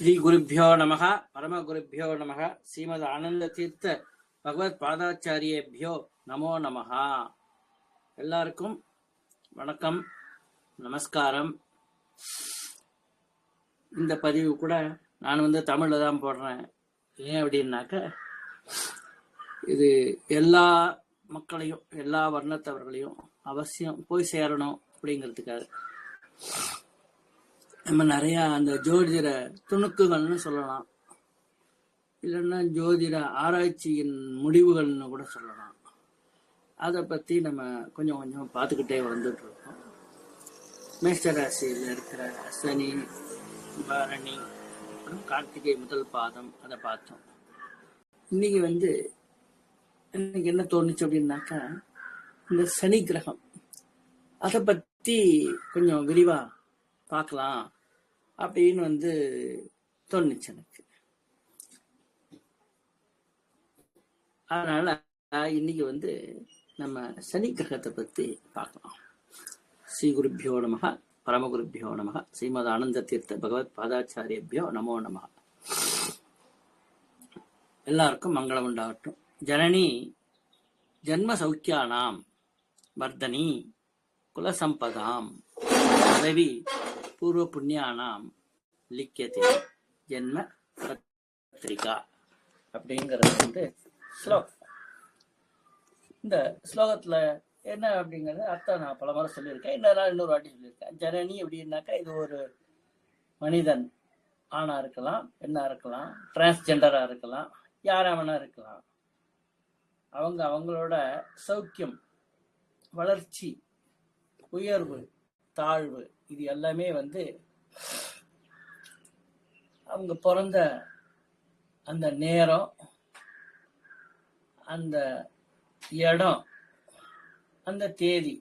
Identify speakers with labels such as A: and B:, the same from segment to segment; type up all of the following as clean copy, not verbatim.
A: ஸ்ரீ குருப்பியோ நமக பரமகுருப்பியோ நமக ஸ்ரீமத் ஆனந்த தீர்த்த பகவத் பாதாச்சாரியேபியோ நமோ நமக. எல்லாருக்கும் வணக்கம், நமஸ்காரம். இந்த பதிவு கூட நான் தமிழில் தான் போடுறேன். ஏன் அப்படின்னாக்க, இது எல்லா மக்களையும் எல்லா வர்ணத்தவர்களையும் அவசியம் போய் சேரணும் அப்படிங்கிறதுக்காக. நம்ம நிறைய அந்த ஜோதிட துணுக்குகள்னு சொல்லலாம், இல்லைன்னா ஜோதிட ஆராய்ச்சியின் முடிவுகள்னு கூட சொல்லலாம். அதை பற்றி நம்ம கொஞ்சம் கொஞ்சம் பார்த்துக்கிட்டே வந்துட்டு இருக்கோம். மேஷ ராசியில் இருக்கிற சனி, பரணி, கார்த்திகை முதல் பாதம் அதை பார்த்தோம். இன்னைக்கு எனக்கு என்ன தோணுச்சு அப்படின்னாக்கா, இந்த சனி கிரகம் அதை பற்றி கொஞ்சம் விரிவா பார்க்கலாம் அப்படின்னு தோணுச்சு எனக்கு. அதனால இன்னைக்கு நம்ம சனி கிரகத்தை பத்தி பார்க்கலாம். ஸ்ரீ குருப்பியோ நமக பரமகுருப்பியோ நமக ஸ்ரீமத் ஆனந்த தீர்த்த பகவத் பாதாச்சாரியபியோ நமோ நமக. எல்லாருக்கும் மங்களம் உண்டாகட்டும். ஜனனி ஜன்ம சௌக்கியானாம் வர்தனி குலசம்பதாம் பதவி பூர்வ புண்ணியானாம் லிக்கியதே ஜென்ம பத்திரிகா அப்படிங்கிறது ஸ்லோகம். இந்த ஸ்லோகத்துல என்ன அப்படிங்கிறது அர்த்தம் நான் பல முறை சொல்லியிருக்கேன், இன்னொரு வாட்டி சொல்லியிருக்கேன். ஜனனி அப்படின்னாக்கா, இது ஒரு மனிதன், ஆணா இருக்கலாம், பெண்ணா இருக்கலாம், டிரான்ஸ்ஜெண்டரா இருக்கலாம், யாராவனா இருக்கலாம். அவங்களோட சௌக்கியம், வளர்ச்சி, உயர்வு, தாழ்வு, இது எல்லாமே அவங்க பிறந்த அந்த நேரம், அந்த இடம், அந்த தேதி,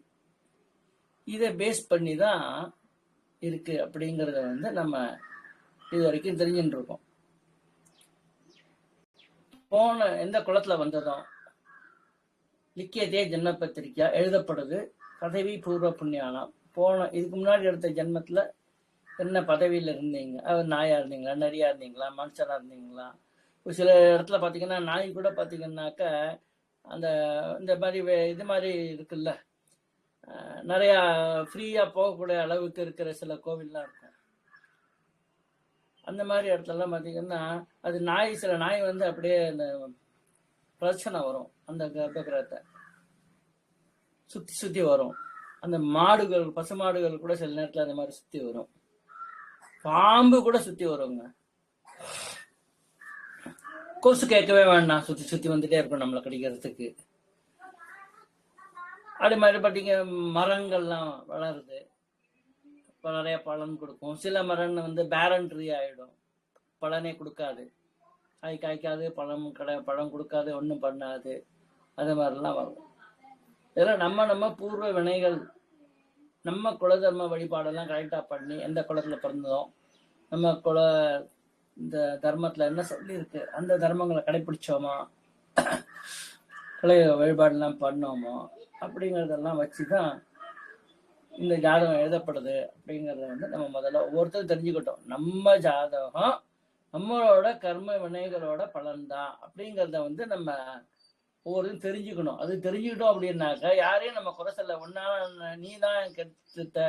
A: இதை பேஸ் பண்ணி தான் இருக்கு அப்படிங்கிறத நம்ம இது வரைக்கும் தெரிஞ்சுட்டு இருக்கோம். போன எந்த குளத்துல வந்ததும் லிக்கியதே ஜென்ம பத்திரிக்கா எழுதப்படுது. பதவி பூர்வ புண்ணியானம், போன இதுக்கு முன்னாடி எடுத்த ஜென்மத்துல என்ன பதவியில இருந்தீங்க, நாயா இருந்தீங்களா, நரியா இருந்தீங்களா, மனுஷனா இருந்தீங்களா. ஒரு சில இடத்துல பாத்தீங்கன்னா நாய் கூட பாத்தீங்கன்னாக்க அந்த இந்த மாதிரி இது மாதிரி இருக்குல்ல, நிறைய ஃப்ரீயா போகக்கூடிய அளவுக்கு இருக்கிற சில கோவில்லாம் இருக்கும். அந்த மாதிரி இடத்துலலாம் பாத்தீங்கன்னா அது நாய், சில நாய் அப்படியே அந்த பிரச்சனை வரும், அந்த கர்ப்பகிரகத்தை சுத்தி சுத்தி வரும். அந்த மாடுகள், பசு மாடுகள் கூட சில நேரத்துல அந்த மாதிரி சுத்தி வரும். பாம்பு கூட சுத்தி வருங்க. கொசு கேட்கவே வேண்டாம், சுத்தி சுத்தி வந்துட்டே இருக்கும் நம்மளை கடிக்கிறதுக்கு. அதே மாதிரி பாத்தீங்க, மரங்கள்லாம் வளருது, நிறைய பலன் கொடுக்கும். சில மரம் பேரன் ட்ரீ ஆயிடும், பலனே கொடுக்காது, காய்க்காது, பழம் கொடுக்காது, ஒன்றும் பண்ணாது. அது மாதிரிலாம் வரும். இதெல்லாம் நம்ம பூர்வ வினைகள், நம்ம குலதர்ம வழிபாடெல்லாம் கரெக்டா பண்ணி, எந்த குலத்துல பிறந்தோம், நம்ம இந்த தர்மத்துல என்ன சொல்லி இருக்கு, அந்த தர்மங்களை கடைபிடிச்சோமா, குல வழிபாடெல்லாம் பண்ணோமோ, அப்படிங்கிறதெல்லாம் வச்சுதான் இந்த ஜாதகம் எழுதப்படுது. அப்படிங்கறத நம்ம முதல்ல ஒவ்வொருத்தரும் தெரிஞ்சுக்கிட்டோம். நம்ம ஜாதகம் நம்மளோட கர்ம வினைகளோட பலன்தான் அப்படிங்கிறத நம்ம ஒவ்வொருத்தையும் தெரிஞ்சுக்கணும். அது தெரிஞ்சுக்கிட்டோம் அப்படின்னாக்கா யாரையும் நம்ம குறை சொல்ல, ஒன்னால நீ தான் எனக்கு எடுத்துட்ட,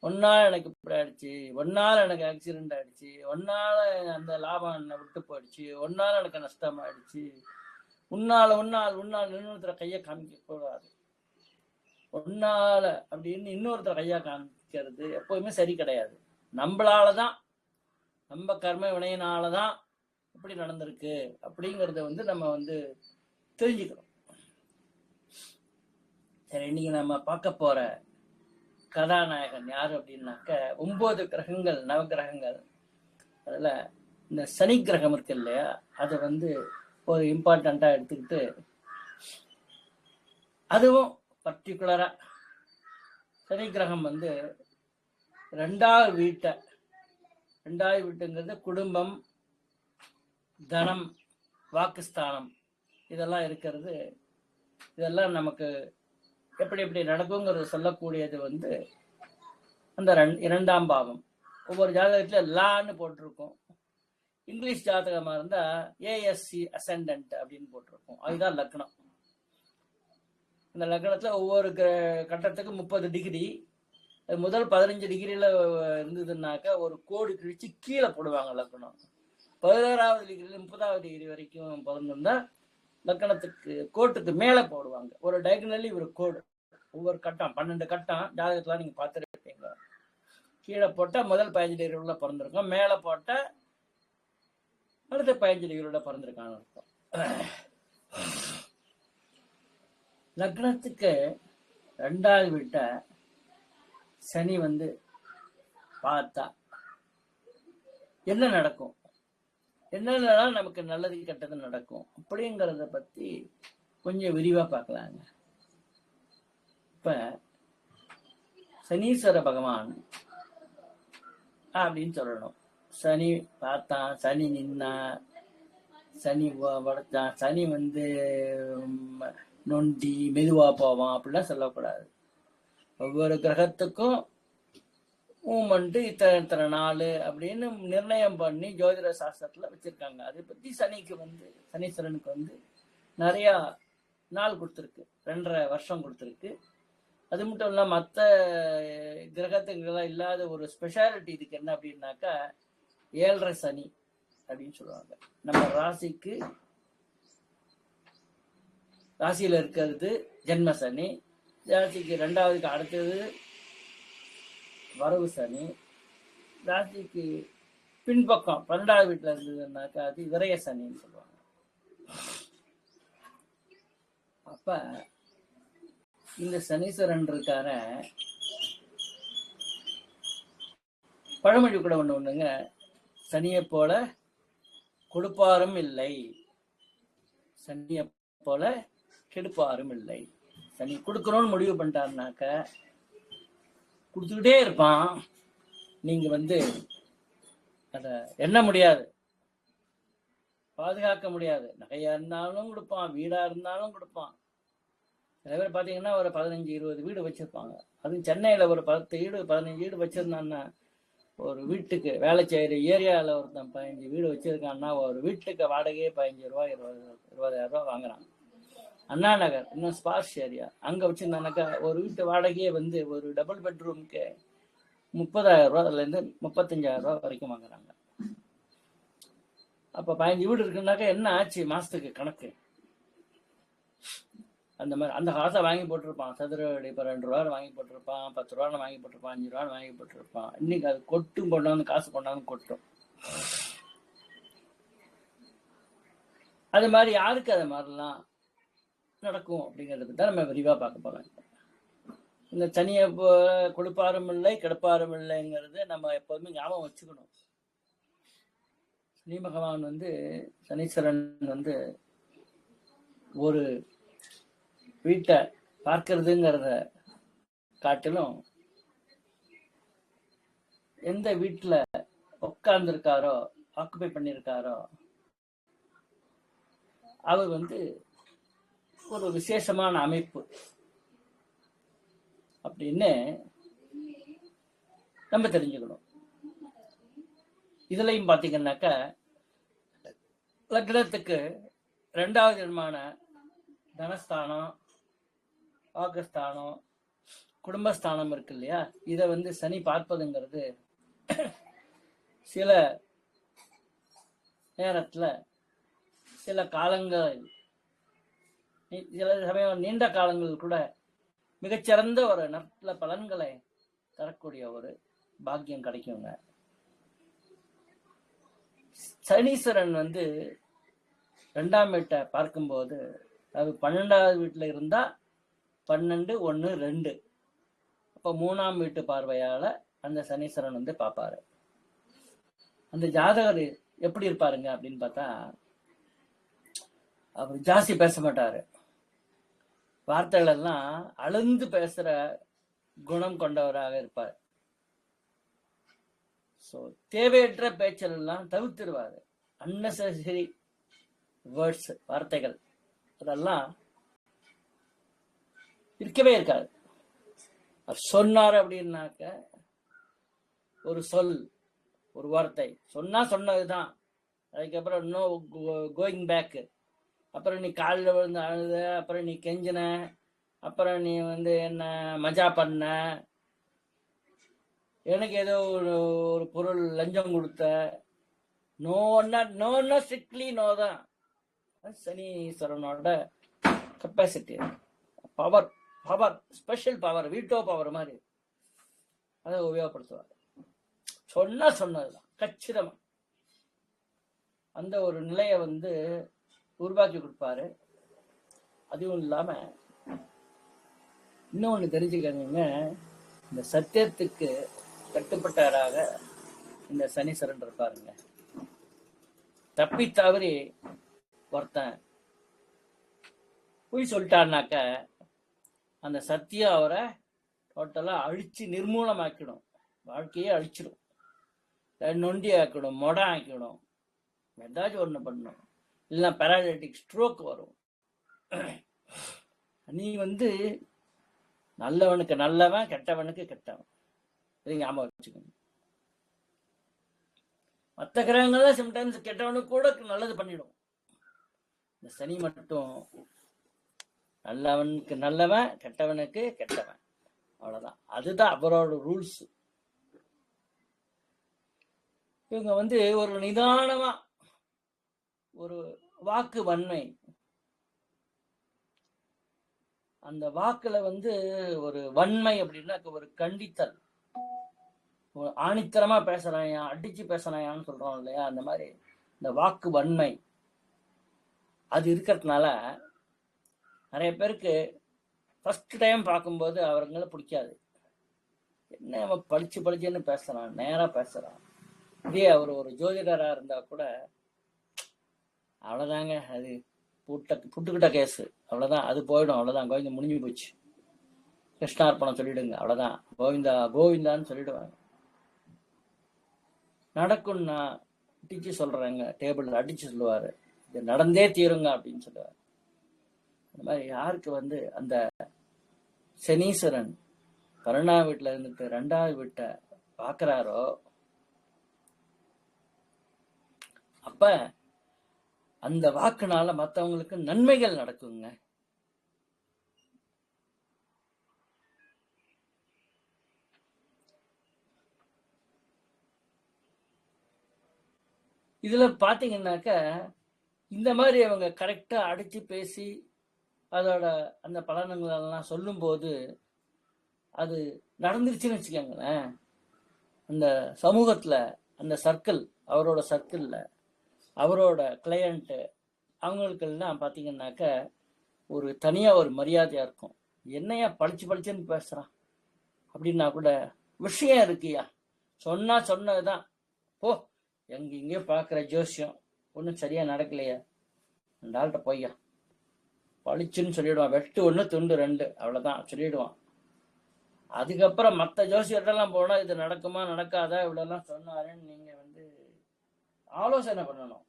A: ஒன்னால எனக்கு இப்படி ஆயிடுச்சு, ஒன்னால எனக்கு ஆக்சிடென்ட் ஆயிடுச்சு, ஒன்னால அந்த லாபம் என்னை விட்டு போயிடுச்சு, ஒன்னால எனக்கு நஷ்டம் ஆயிடுச்சு, உன்னால இன்னொருத்தர கையை காமிக்க கூடாது. ஒன்னால அப்படின்னு இன்னொருத்தர கையா காமிக்கிறது எப்போதுமே சரி கிடையாது. நம்மளாலதான், நம்ம கர்ம வினையினாலதான் இப்படி நடந்திருக்கு அப்படிங்கறத நம்ம தெரிஞ்சுக்கிறோம். சரி, இன்னைக்கு நம்ம பார்க்க போற கதாநாயகன் யாரு அப்படின்னாக்க, 9 கிரகங்கள், நவகிரகங்கள், அதுல இந்த சனி கிரகம் இருக்கு இல்லையா, அதை ஒரு இம்பார்ட்டண்டா எடுத்துக்கிட்டு, அதுவும் பர்டிகுலரா சனி கிரகம் 2வது வீட்டுங்கிறது குடும்பம், தனம், வாக்குஸ்தானம், இதெல்லாம் இருக்கிறது. இதெல்லாம் நமக்கு எப்படி எப்படி நடக்குங்கிறது சொல்லக்கூடியது அந்த 2ஆம் பாவம். ஒவ்வொரு ஜாதகத்துல லான்னு போட்டிருக்கும், இங்கிலீஷ் ஜாதகமா இருந்தா ஏஎஸ்சி அசெண்டன்ட் அப்படின்னு போட்டிருக்கும். அதுதான் லக்னம். இந்த லக்னத்துல ஒவ்வொரு கட்டத்துக்கு 30 டிகிரி, முதல் 15 டிகிரியில இருந்ததுன்னாக்கா ஒரு கோடு கிழிச்சு கீழே போடுவாங்க லக்னம். 16வது டிகிரியில 30வது டிகிரி வரைக்கும் பிறந்திருந்தா லக்கணத்துக்கு கோட்டுக்கு மேல போடுவாங்க ஒரு டயகனலி ஒரு கோடு. ஒவ்வொரு கட்டம் 12 கட்டம் ஜாதகத்துல நீங்க பார்த்துருப்பீங்க. கீழே போட்டா முதல் 15 டிகிரி உள்ள பிறந்திருக்கும், மேல போட்டா அடுத்த 15 டிகிரியோட பிறந்திருக்கான்னு அர்த்தம். லக்னத்துக்கு 2வது வீட்டை சனி பார்த்தா என்ன நடக்கும், என்னென்னலாம் நமக்கு நல்லது கெட்டது நடக்கும் அப்படிங்கிறத பத்தி கொஞ்சம் விரிவா பார்க்கலாங்க. இப்ப சனீஸ்வர பகவான் அப்படின்னு சொல்லணும். சனி பார்த்தான், சனி நின்னா, சனி வளர்த்தான், சனி நொண்டி மெதுவா போவான் அப்படிலாம் சொல்லக்கூடாது. ஒவ்வொரு கிரகத்துக்கும் மூமெண்ட் இத்தனை நாள் அப்படின்னு நிர்ணயம் பண்ணி ஜோதிட சாஸ்திரத்துல வச்சிருக்காங்க. அதை பத்தி சனீஸ்வரனுக்கு நிறைய நாள் கொடுத்துருக்கு, 2.5 வருஷம் கொடுத்துருக்கு. அது மட்டும் இல்லாம மற்ற கிரகத்துக்கெல்லாம் இல்லாத ஒரு ஸ்பெஷாலிட்டி இதுக்கு என்ன அப்படின்னாக்கா 7.5 சனி அப்படின்னு சொல்லுவாங்க. நம்ம ராசியில இருக்கிறது ஜென்ம சனி, ராசிக்கு 2வதுக்கு அடுத்தது வரவு சனி, ராசிக்கு பின்பக்கம் 12வது வீட்டுல இருந்ததுன்னாக்கா அது விரய சனின்னு சொல்லுவாங்க. அப்ப இந்த சனீஸ்வரன் இருக்கார பழமொழி கூட ஒண்ணுங்க, சனியை போல கொடுப்பாரும் இல்லை, சனியை போல கெடுப்பாரும் இல்லை. சனி கொடுக்கணும்னு முடிவு பண்ணிட்டாருனாக்க கொடுத்துக்கிட்டே இருப்பான். நீங்க அத எண்ண முடியாது, பாதுகாக்க முடியாது. நகையா இருந்தாலும் கொடுப்பான், வீடா இருந்தாலும் கொடுப்பான். சில பேர் பாத்தீங்கன்னா ஒரு 15-20 வீடு வச்சிருப்பாங்க. அதுவும் சென்னையில ஒரு 10 வீடு 15 வீடு வச்சிருந்தான்னா, ஒரு வீட்டுக்கு வேலை செய்யற ஏரியாவில் ஒருத்தன் 15 வீடு வச்சிருக்கான்னா ஒரு வீட்டுக்கு வாடகையே 15 ரூபா 20,000 ரூபா வாங்குறான். அண்ணா நகர் இன்னும் ஸ்பார்ஸ் ஏரியா, அங்க வச்சிருந்தானாக்கா ஒரு வீட்டு வாடகையே ஒரு டபுள் பெட்ரூமுக்கு 30,000 ரூபாய்ல இருந்து 35,000 ரூபாய் வரைக்கும் வாங்குறாங்க. அப்ப 15 வீடு இருக்குன்னாக்கா என்ன ஆச்சு மாசத்துக்கு கணக்கு? அந்த மாதிரி அந்த காசை வாங்கி போட்டிருப்பான். சதுர அடி 2 ரூபாய் வாங்கி போட்டிருப்பான், 10 ரூபான்னு வாங்கி போட்டிருப்பான், 5 ரூபான்னு வாங்கி போட்டிருப்பான். இன்னைக்கு அது கொண்டாந்து காசு கொண்டாந்து கொட்டும். அது மாதிரி யாருக்கு அது மாதிரிலாம் நடக்கும் அப்படிங்கிறது தான் நம்ம விரிவா பார்க்க போறோம். இந்த சனியை கொடுப்பாரும் இல்லை கெடுப்பாரும் இல்லைங்கிறது நம்ம எப்போதுமே ஞாபகம் வச்சுக்கணும். சனி பகவான் சனீஸ்வரன் ஒரு வீட்டை பார்க்கறதுங்கிறத காட்டிலும் எந்த வீட்டுல உட்கார்ந்துருக்காரோ ஆக்குபை பண்ணிருக்காரோ அவர் ஒரு விசேஷமான அமைப்பு அப்படின்னு நம்ம தெரிஞ்சுக்கணும். இதுலயும் பாத்தீங்கன்னாக்கா லக்னத்துக்கு 2வது இடமான தனஸ்தானம், வாக்குஸ்தானம், குடும்பஸ்தானம் இருக்கு இல்லையா, இத சனி பார்ப்பதுங்கிறது சில நேரத்துல சில காலங்கள், சில சமயம் நீண்ட காலங்கள் கூட மிகச்சிறந்த ஒரு நல்ல பலன்களை தரக்கூடிய ஒரு பாக்கியம் கிடைக்குங்க. சனீஸ்வரன் 2ஆம் வீட்டை பார்க்கும்போது, அது 12வது வீட்டுல இருந்தா 12, 1, 2, அப்ப 3ஆம் வீட்டு பார்வையால அந்த சனீஸ்வரன் பார்ப்பாரு. அந்த ஜாதகர் எப்படி இருப்பாருங்க அப்படின்னு பார்த்தா, அவர் ஜாஸ்தி பேச மாட்டாரு. வார்த்தைகள் எல்லாம் அளந்து பேசுற குணம் கொண்டவராக இருப்பார். தேவையற்ற பேச்சல் எல்லாம் தவிர்த்துருவாரு. அன்னெசரி வேர்ட்ஸ், வார்த்தைகள் அதெல்லாம் இருக்கவே இருக்காது. சொன்னார் அப்படின்னாக்க ஒரு சொல், ஒரு வார்த்தை சொன்னா சொன்னதுதான், அதுக்கப்புறம் நோ கோயிங் பேக்கு. அப்புறம் நீ காலில் விழுந்து அழுத, அப்புறம் நீ கெஞ்சின, அப்புறம் நீ வந்து என்ன மஜா பண்ண, எனக்கு ஏதோ ஒரு பொருள் லஞ்சம் கொடுத்த, நோன்னா ஸ்ட்ரிக்ட்லி நோ தான். சனீஸ்வரனோட capacity, power, power, special power, veto power மாதிரி அதை உபயோகப்படுத்துவார். சொன்னதுதான் கச்சிதமா அந்த ஒரு நிலையை வந்து உருவாக்கி கொடுப்பாரு. அதுவும் இல்லாம இன்னொன்னு தெரிஞ்சுக்கங்க, இந்த சத்தியத்துக்கு கட்டுப்பட்டவராக இந்த சனீஸ்வரன் இருப்பாருங்க. தப்பி தவறி ஒருத்தன் போய் சொல்லிட்டாருனாக்க அந்த சத்தியம் அவரை டோட்டலா அழிச்சு நிர்மூலமாக்கிடும், வாழ்க்கையே அழிச்சிடும், நொண்டி ஆக்கிடும், மொடை ஆக்கிடும், ஏதாச்சும் ஒண்ணு பண்ணும், இல்லைன்னா பேராலிட்டிக் ஸ்ட்ரோக் வரும். நீ வந்து நல்லவனுக்கு நல்லவன், கெட்டவனுக்கு கெட்டவன், இது ஞாபகம் வச்சுக்கணும். மற்ற கிரகங்கள்லாம் சம்டைம்ஸ் கெட்டவனுக்கு கூட நல்லது பண்ணிடும். இந்த சனி மட்டும் நல்லவனுக்கு நல்லவன், கெட்டவனுக்கு கெட்டவன், அவ்வளவுதான். அதுதான் அவரோட ரூல்ஸ். இவங்க வந்து ஒரு நிதானமா ஒரு வாக்கு வன்மை, அந்த வாக்குல வந்து ஒரு வன்மை அப்படின்னா ஒரு கண்டித்தல், ஆணித்தரமா பேசுறாயா, அடிச்சு பேசுறாயான்னு சொல்றோம் இல்லையா, அந்த மாதிரி இந்த வாக்கு வன்மை அது இருக்கிறதுனால நிறைய பேருக்கு ஃபர்ஸ்ட் டைம் பார்க்கும்போது அவருங்களை பிடிக்காது. என்ன அவன் படிச்சுன்னு பேசுறான், நேரா பேசுறான். இதே அவர் ஒரு ஜோதிடரா இருந்தா கூட அவ்வளவுதாங்க, அது புட்டுக்கிட்ட கேஸ், அவ்வளவுதான், அது போயிடும், அவ்வளவுதான், கோவிந்தா முடிஞ்சு போச்சு, கிருஷ்ணார்ப்பணம் சொல்லிடுங்க, அவ்வளவுதான், கோவிந்தா கோவிந்தான்னு சொல்லிடுவாங்க. நடக்கும்னா அடிச்சு சொல்றாங்க, டேபிள் அடிச்சு சொல்லுவாரு, இது நடந்தே தீருங்க அப்படின்னு சொல்லுவாரு. அந்த மாதிரி யாருக்கு வந்து அந்த சனீஸ்வரன் 12ஆம் வீட்டுல இருந்துட்டு 2வது வீட்டை பாக்குறாரோ அப்ப அந்த வாக்குனால மற்றவங்களுக்கு நன்மைகள் நடக்குங்க. இதுல பாத்தீங்கன்னாக்க இந்த மாதிரி அவங்க கரெக்டா அடிச்சு பேசி அதோட அந்த பலன்கள் எல்லாம் சொல்லும் போது அது நடந்துருச்சுன்னு வச்சுக்கோங்களேன், அந்த சமூகத்துல, அந்த சர்க்கிள், அவரோட சர்க்கிள்ல அவரோட கிளையண்ட் அவங்களுக்கெல்லாம் பாத்தீங்கன்னாக்க ஒரு தனியா ஒரு மரியாதையா இருக்கும். என்னையா படிச்சுன்னு பேசுறான் அப்படின்னா கூட விஷயம் இருக்குயா, சொன்னதுதான், போ எங்கேயோ பாக்குற ஜோசியம் ஒன்றும் சரியா நடக்கலையா, அந்த ஆள்கிட்ட போய்யா பளிச்சுன்னு சொல்லிடுவான், வெட்டு 1 துண்டு 2 அவ்வளவுதான் சொல்லிடுவான். அதுக்கப்புறம் மற்ற ஜோசியர்லாம் போனா இது நடக்குமா நடக்காதா இவ்வளவுலாம் சொன்னாருன்னு நீங்க வந்து ஆலோசனை பண்ணணும்.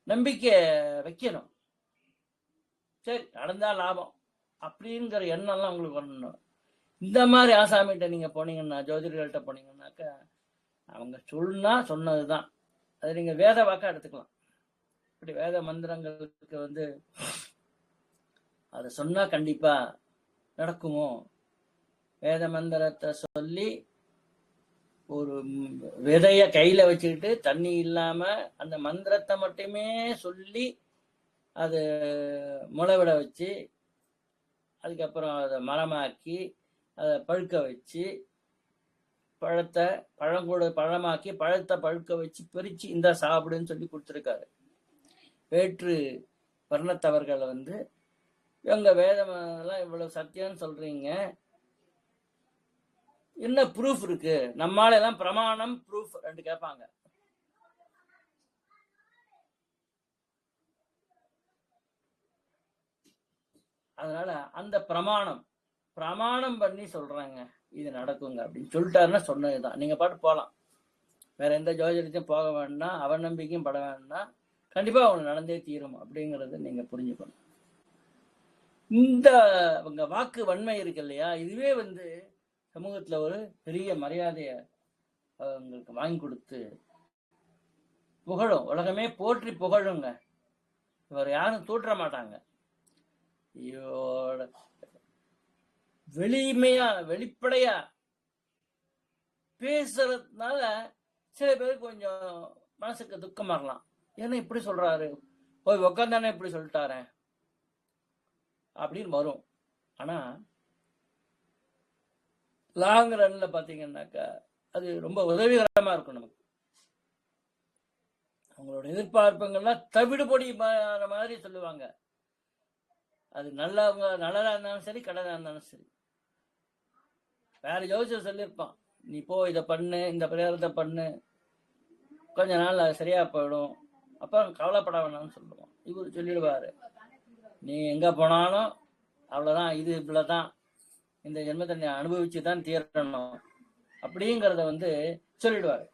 A: நம்பிக்கை வைக்கணும். சரி நடந்தா லாபம் அப்படிங்கிற எண்ணம்லாம் உங்களுக்கு வரணும். இந்த மாதிரி ஆசாமிகிட்ட நீங்க போனீங்கன்னா, ஜோதிடர்கள்ட்ட போனீங்கன்னாக்க அவங்க சொன்னதுதான், அது நீங்க வேத வாக்கா எடுத்துக்கலாம். இப்படி வேத மந்திரங்களுக்கு வந்து அதை சொன்னா கண்டிப்பா நடக்குமோ, வேத மந்திரத்தை சொல்லி ஒரு விதைய கையில வச்சுக்கிட்டு தண்ணி இல்லாம அந்த மந்திரத்தை மட்டுமே சொல்லி அது முளைவிட வச்சு அதுக்கப்புறம் அதை மரமாக்கி அதை பழுக்க வச்சு பழமாக்கி பழத்தை பழுக்க வச்சு பிரிச்சு இந்த சாப்பிடுன்னு சொல்லி கொடுத்துருக்காரு. வேற்று வர்ணத்தவர்களை வந்து இவங்க வேதம் எல்லாம் இவ்வளவு சத்தியம்னு சொல்றீங்க, என்ன ப்ரூஃப் இருக்கு, நம்மால எல்லாம் பிரமாணம் ப்ரூஃப் ரெண்டு கேட்பாங்க. அதனால அந்த பிரமாணம் பண்ணி சொல்றாங்க இது நடக்குங்க அப்படின்னு சொல்லிட்டாருன்னா சொன்னதுதான். நீங்க பாட்டு போகலாம், வேற எந்த ஜோதிடத்தையும் போக வேண்டாம், அவன் நம்பிக்கையும் பட வேண்டாம், கண்டிப்பா அவனுக்கு நடந்தே தீரும் அப்படிங்கறத நீங்க புரிஞ்சுக்கணும். இந்த வாக்கு வன்மை இருக்கு இல்லையா, இதுவே வந்து சமூகத்துல ஒரு பெரிய மரியாதைய அவங்களுக்கு வாங்கி கொடுத்து புகழும், உலகமே போற்றி புகழுங்க. இவர் யாரும் தூற்ற மாட்டாங்க. இவரோட வெளிமையா வெளிப்படையா பேசுறதுனால சில பேருக்கு கொஞ்சம் மனசுக்கு துக்கம் வரலாம். ஏன்னா இப்படி சொல்றாரு, போய் உக்காந்தானே இப்படி சொல்லிட்டாரு அப்படின்னு வரும். ஆனா லாங் ரன்ல பாத்தீங்கன்னாக்கா அது ரொம்ப உதவிகரமா இருக்கும் நமக்கு. அவங்களோட எதிர்பார்ப்புகள்லாம் தவிடுபொடி மாதிரி சொல்லுவாங்க. அது நல்லவங்க நல்லதா இருந்தாலும் சரி, கடனா இருந்தாலும் சரி. வேற ஜோசியர் சொல்லியிருப்பான், நீ போ இதை பண்ணு, இந்த பரிகாரத்தை பண்ணு, கொஞ்ச நாள் அது சரியா போயிடும், அப்புறம் கவலைப்பட வேணாம்னு சொல்லுவான். இவர் சொல்லிடுவாரு, நீ எங்க போனாலும் அவ்வளவுதான், இது இவ்வளவுதான், இந்த ஜென்மத்தை நீ அனுபவிச்சுதான் தீரணும் அப்படிங்கிறத சொல்லிடுவாரு.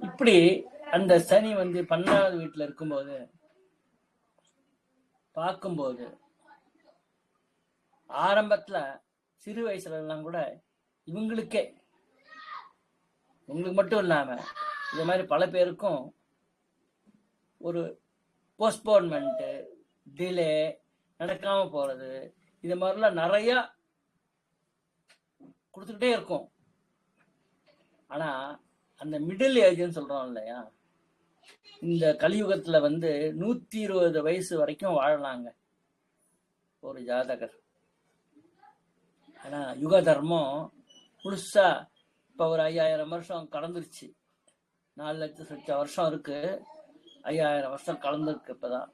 A: இப்படி அந்த சனி 12வது வீட்டுல இருக்கும்போது பார்க்கும்போது ஆரம்பத்துல சிறு வயசுல எல்லாம் கூட இவங்களுக்கு மட்டும் இல்லாம இது மாதிரி பல பேருக்கும் ஒரு போஸ்ட்போன்மெண்ட், டிலே, நடக்காம போறது, இது மாதிரிலாம் நிறைய கொடுத்துக்கிட்டே இருக்கும். ஆனா அந்த மிடில் ஏஜ்னு சொல்றோம் இல்லையா, இந்த கலியுகத்துல 120 வயசு வரைக்கும் வாழலாங்க ஒரு ஜாதகர். ஆனா யுக தர்மம் முழுசா இப்ப ஒரு 5000 வருஷம் கடந்துருச்சு. 4,00,000 வருஷம் இருக்கு, 5000 வருஷம் கலந்துருக்கு இப்பதான்.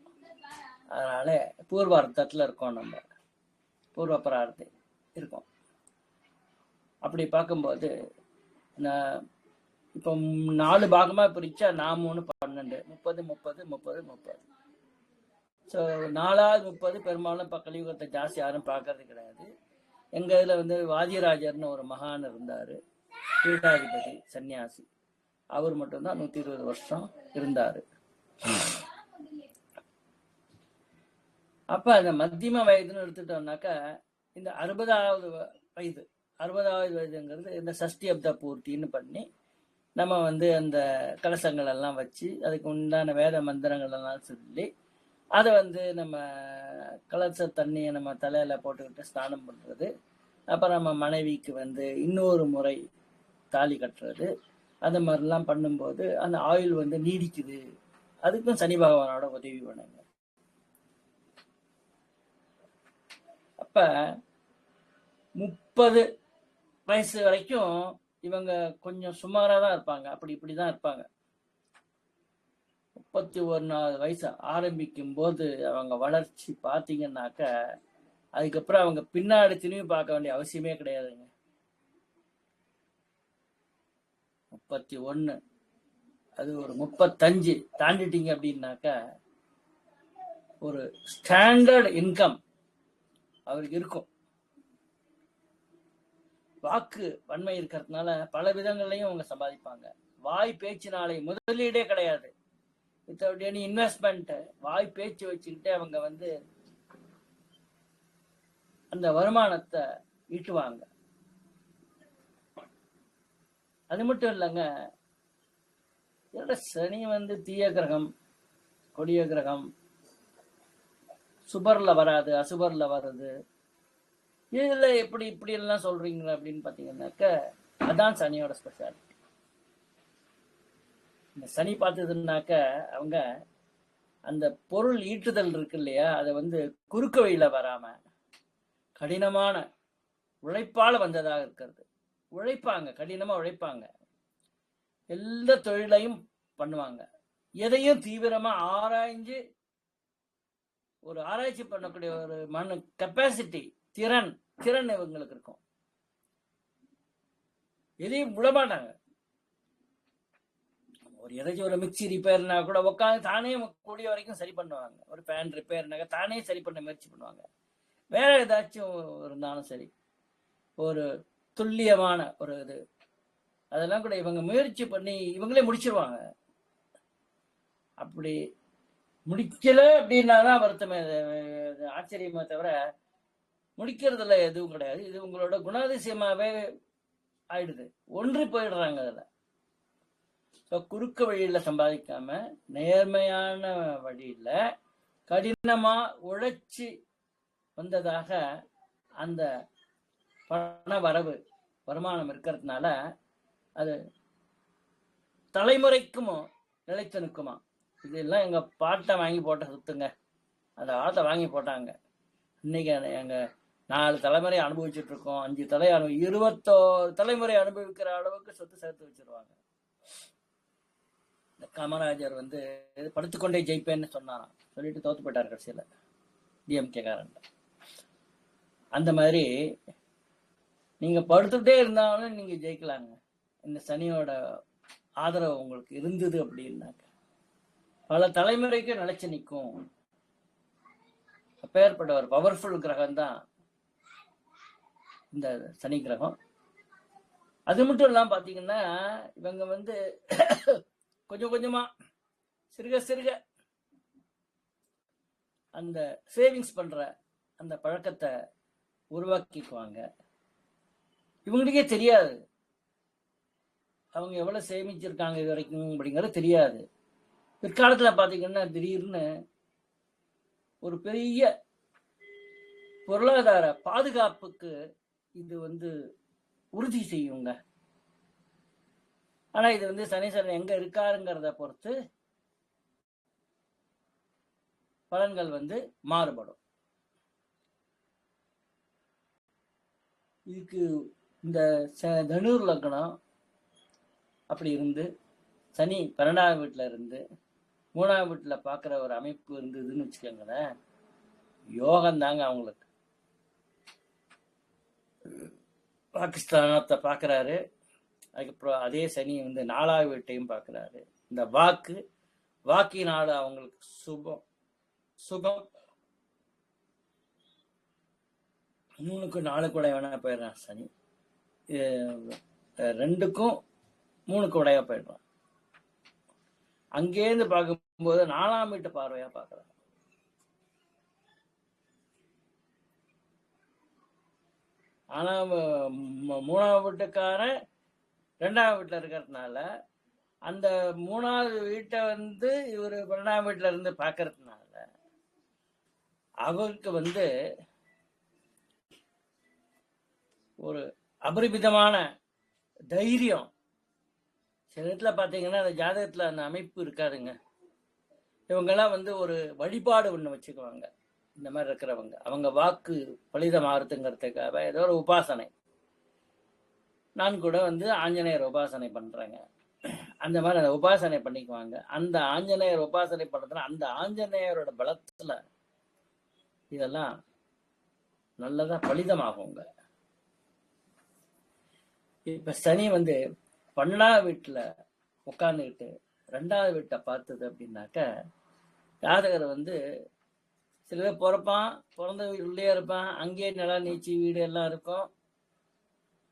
A: அதனால பூர்வார்த்தத்துல இருக்கோம், நம்ம பூர்வ பிரார்த்தி இருக்கோம். அப்படி பார்க்கும்போது இப்போ 4 பாகமா பிரிச்சா 4 3 12 30 30 30 30. ஸோ 4வது 30 பெரும்பாலும் இப்போ கலியுகத்தை ஜாஸ்தி யாரும் பார்க்கறது கிடையாது. எங்க இதுல வாதிராஜர்னு ஒரு மகான் இருந்தாரு, பீடாதிபதி சன்னியாசி. அவர் மட்டும்தான் 120 வருஷம் இருந்தாரு. அப்ப அந்த மத்தியம வயதுன்னு எடுத்துட்டோம்னாக்கா இந்த 60வது வயது, 60வது வயதுங்கிறது இந்த சஷ்டி அப்த பூர்த்தின்னு பண்ணி நம்ம அந்த கலசங்கள் எல்லாம் வச்சு அதுக்கு உண்டான வேத மந்திரங்கள் எல்லாம் சொல்லி அதை நம்ம கலச தண்ணியை நம்ம தலையில போட்டுக்கிட்டு ஸ்நானம் பண்றது, அப்புறம் நம்ம மனைவிக்கு இன்னொரு முறை தாலி கட்டுறது, அந்த மாதிரிலாம் பண்ணும்போது அந்த ஆயுள் நீடிக்குது. அதுக்கும் சனி பகவானோட உதவி பண்ணுங்க. அப்ப 30 வயசு வரைக்கும் இவங்க கொஞ்சம் சுமாரா தான் இருப்பாங்க, அப்படி இப்படிதான் இருப்பாங்க. 31வது வயசு ஆரம்பிக்கும் போது அவங்க வளர்ச்சி பார்த்தீங்கன்னாக்க அதுக்கப்புறம் அவங்க பின்னாடி திரும்பி பார்க்க வேண்டிய அவசியமே கிடையாதுங்க. 31 அது ஒரு 35 தாண்டிட்டீங்க அப்படின்னாக்க ஒரு ஸ்டாண்டர்ட் இன்கம் அவருக்கு இருக்கும். வாக்கு வன்மை இருக்கிறதுனால பல விதங்கள்லையும் அவங்க சம்பாதிப்பாங்க. வாய் பேச்சினாலே முதலீடே கிடையாது, வித்தவுட் எனி இன்வெஸ்ட்மெண்ட், வாய் பேச்சு வச்சுக்கிட்டே அவங்க அந்த வருமானத்தை ஈட்டுவாங்க. அது மட்டும் இல்லைங்க, சனி தீய கிரகம், கொடிய கிரகம், சுபர்ல வராது அசுபர்ல வருது. இதுல எப்படி இப்படி எல்லாம் சொல்றீங்க அப்படின்னு பாத்தீங்கன்னாக்க அதான் சனியோட ஸ்பெஷாலிட்டி. இந்த சனி பார்த்ததுன்னாக்க அவங்க அந்த பொருள் ஈட்டுதல் இருக்கு இல்லையா, அதை குறுக்க வழியில வராம கடினமான உழைப்பால வந்ததாக இருக்கிறது. உழைப்பாங்க, கடினமா உழைப்பாங்க, எல்லா தொழிலையும் பண்ணுவாங்க, எதையும் தீவிரமா ஆராய்ஞ்சு ஒரு ஆராய்ச்சி பண்ணக்கூடிய ஒரு மன கெப்பாசிட்டி, திறன் இவங்களுக்கு இருக்கும். எதையும் விடமாட்டாங்க. ஒரு எதாச்சும் ஒரு மிக்சி ரிப்பேர்னா கூட உட்காந்து தானே கூடிய வரைக்கும் சரி பண்ணுவாங்க. ஒரு ஃபேன் ரிப்பேர்னாக்க தானே சரி பண்ண முயற்சி பண்ணுவாங்க. வேற ஏதாச்சும் இருந்தாலும் சரி, ஒரு துல்லியமான ஒரு இது அதெல்லாம் கூட இவங்க முயற்சி பண்ணி இவங்களே முடிச்சிருவாங்க. அப்படி முடிக்கல அப்படின்னாதான் வருத்தமே, ஆச்சரியமா தவிர முடிக்கிறதுல எதுவும் கிடையாது. இது உங்களோட குணாதிசயமாவே ஆயிடுது, ஒன்றி போயிடுறாங்க அதுல. குறுக்க வழியில சம்பாதிக்காம நேர்மையான வழியில கடினமா உழைச்சி வந்ததாக அந்த பண வரவு வருமானம் இருக்கிறதுனால அது தலைமுறைக்குமோ நிலைத்து நிற்குமா. இதெல்லாம் எங்க பாட்டை வாங்கி போட்ட சொத்துங்க. அந்த ஆட்டை வாங்கி போட்டாங்க. இன்னைக்கு எங்க 4 தலைமுறை அனுபவிச்சுட்டு இருக்கோம். 5 21 தலைமுறை அனுபவிக்கிற அளவுக்கு சொத்து சேர்த்து வச்சிருவாங்க. காமராஜர் வந்து படுத்துக்கொண்டே ஜெயிப்பேன்னு சொன்னாராம், சொல்லிட்டு தோத்து போயிட்டார் கடைசியில டிஎம்கே காரன். அந்த மாதிரி நீங்க படுத்துட்டே இருந்தாலும் நீங்க ஜெயிக்கலாங்க. இந்த சனியோட ஆதரவு உங்களுக்கு இருந்தது அப்படின்னாக்க பல தலைமுறைக்கு நிலைச்சு நிற்கும். அப்பேற்பட்ட ஒரு பவர்ஃபுல் கிரகம் தான் இந்த சனி கிரகம். அது மட்டும் இல்லாம பாத்தீங்கன்னா இவங்க வந்து கொஞ்சம் கொஞ்சமா சிறுக சிறுக அந்த சேவிங்ஸ் பண்ற அந்த பழக்கத்தை உருவாக்கிக்குவாங்க. இவங்களுக்கே தெரியாது அவங்க எவ்வளவு சேமிச்சிருக்காங்க இது வரைக்கும் அப்படிங்கிறது தெரியாது. பிற்காலத்துல பாத்தீங்கன்னா திடீர்னு ஒரு பெரிய பொருளாதார பாதுகாப்புக்கு இது வந்து உறுதி செய்யுங்க. ஆனா இது வந்து சனீஸ்வரன் எங்க இருக்காருங்கிறத பொறுத்து பலன்கள் வந்து மாறுபடும். இதுக்கு இந்த தனுர் லக்னம் அப்படி இருந்து சனி 12ஆம் வீட்டுல இருந்து 3ஆம் வீட்டுல பாக்குற ஒரு அமைப்பு இருந்ததுன்னு வச்சுக்கோங்களேன், யோகம் தாங்க அவங்களுக்கு. பாகிஸ்தானத்தை பாக்குறாரு, அதுக்கப்புறம் அதே சனி வந்து 4ஆம் வீட்டையும் பாக்குறாரு. இந்த வாக்கினால அவங்களுக்கு சுகம் 3க்கு 4 கூட வேணா போயிடுறான் சனி, 2க்கும் 3க்கு உடையா போயிடுறான். அங்கேருந்து பார்க்கும்போது 4ஆம் வீட்டு பார்வையா பார்க்கறான். ஆனா 3ஆம் வீட்டுக்காரன் 2ஆம் வீட்டுல இருக்கிறதுனால அந்த 3ஆவது வீட்டை வந்து இவரு 12ஆம் வீட்டுல இருந்து பாக்குறதுனால அவருக்கு வந்து ஒரு அபரிமிதமான தைரியம். சில இடத்துல பாத்தீங்கன்னா அந்த ஜாதகத்துல அந்த அமைப்பு இருக்காதுங்க. இவங்கெல்லாம் வந்து ஒரு வழிபாடு ஒண்ணு வச்சுக்குவாங்க. இந்த மாதிரி இருக்கிறவங்க அவங்க வாக்கு பலிதமாறுதுங்கிறதுக்காக ஏதோ ஒரு உபாசனை. நான் கூட வந்து ஆஞ்சநேயர் உபாசனை பண்றேங்க. அந்த மாதிரி அந்த உபாசனை பண்ணிக்குவாங்க. அந்த ஆஞ்சநேயர் உபாசனை பண்றதுல அந்த ஆஞ்சநேயரோட பலத்துல இதெல்லாம் நல்லதா பலிதமாகுங்க. இப்ப சனி வந்து 12ஆம் வீட்டுல உட்கார்ந்துக்கிட்டு 2ஆவது வீட்டை பார்த்தது அப்படின்னாக்க ஜாதகர் வந்து சில பேர் பிறந்த உள்ளே இருப்பான், அங்கேயே நிலா நீச்சி வீடு எல்லாம் இருக்கும்,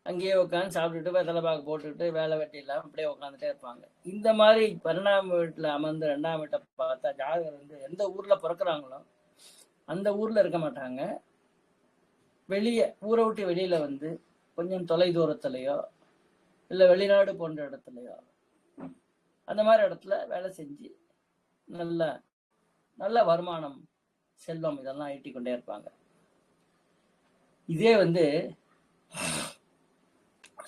A: அங்கேயே உட்காந்து சாப்பிட்டுட்டு வெத்தலை பாக்கு போட்டுக்கிட்டு வேலை வெட்டி இல்லாம அப்படியே உட்காந்துட்டே இருப்பாங்க. இந்த மாதிரி 12ஆம் வீட்டுல அமர்ந்து 2ஆம் வீட்டை பார்த்தா ஜாதகர் வந்து எந்த ஊர்ல பிறக்கிறாங்களோ அந்த ஊர்ல இருக்க மாட்டாங்க. வெளியே ஊரை விட்டு வெளியில வந்து கொஞ்சம் தொலை தூரத்துலையோ இல்லை வெளிநாடு போன்ற இடத்துலையோ அந்த மாதிரி இடத்துல வேலை செஞ்சு நல்ல நல்ல வருமானம் செல்வம் இதெல்லாம் ஈட்டி கொண்டே இருப்பாங்க. இதே வந்து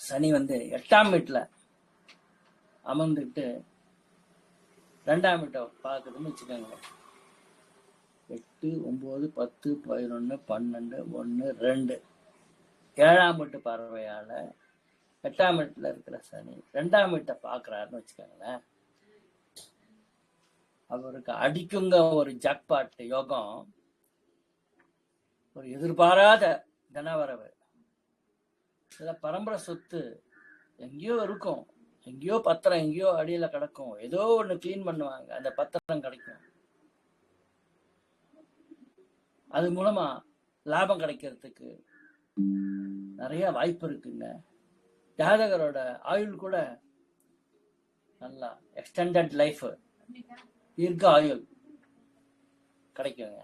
A: சனி வந்து 8ஆம் வீட்டுல அமர்ந்துட்டு 2ஆம் வீட்டை பார்க்குதுன்னு வச்சுக்கோங்க. 8, 9, 10, 11, 12, 1, 2 7ஆம் வீட்டு பார்வையால 8ஆம் வீட்டுல இருக்கிற சனி 2ஆம் வீட்டை பாக்குறாருன்னு வச்சுக்கோங்களேன். அவருக்கு அடிக்குங்க ஒரு ஜாக்பாட் யோகம், ஒரு எதிர்பாராத தனவரவு. சில பரம்பரை சொத்து எங்கேயோ இருக்கும், எங்கேயோ பத்திரம் எங்கேயோ அடியில கிடக்கும், ஏதோ ஒண்ணு கிளீன் பண்ணுவாங்க, அந்த பத்திரம் கிடைக்கும். அது மூலமா லாபம் கிடைக்கிறதுக்கு நிறைய வாய்ப்பு இருக்குங்க. ஜாதகரோட ஆயுள் கூட நல்லா எக்ஸ்டெண்டட் லைஃப், தீர்க்க ஆயுள் கிடைக்குங்க.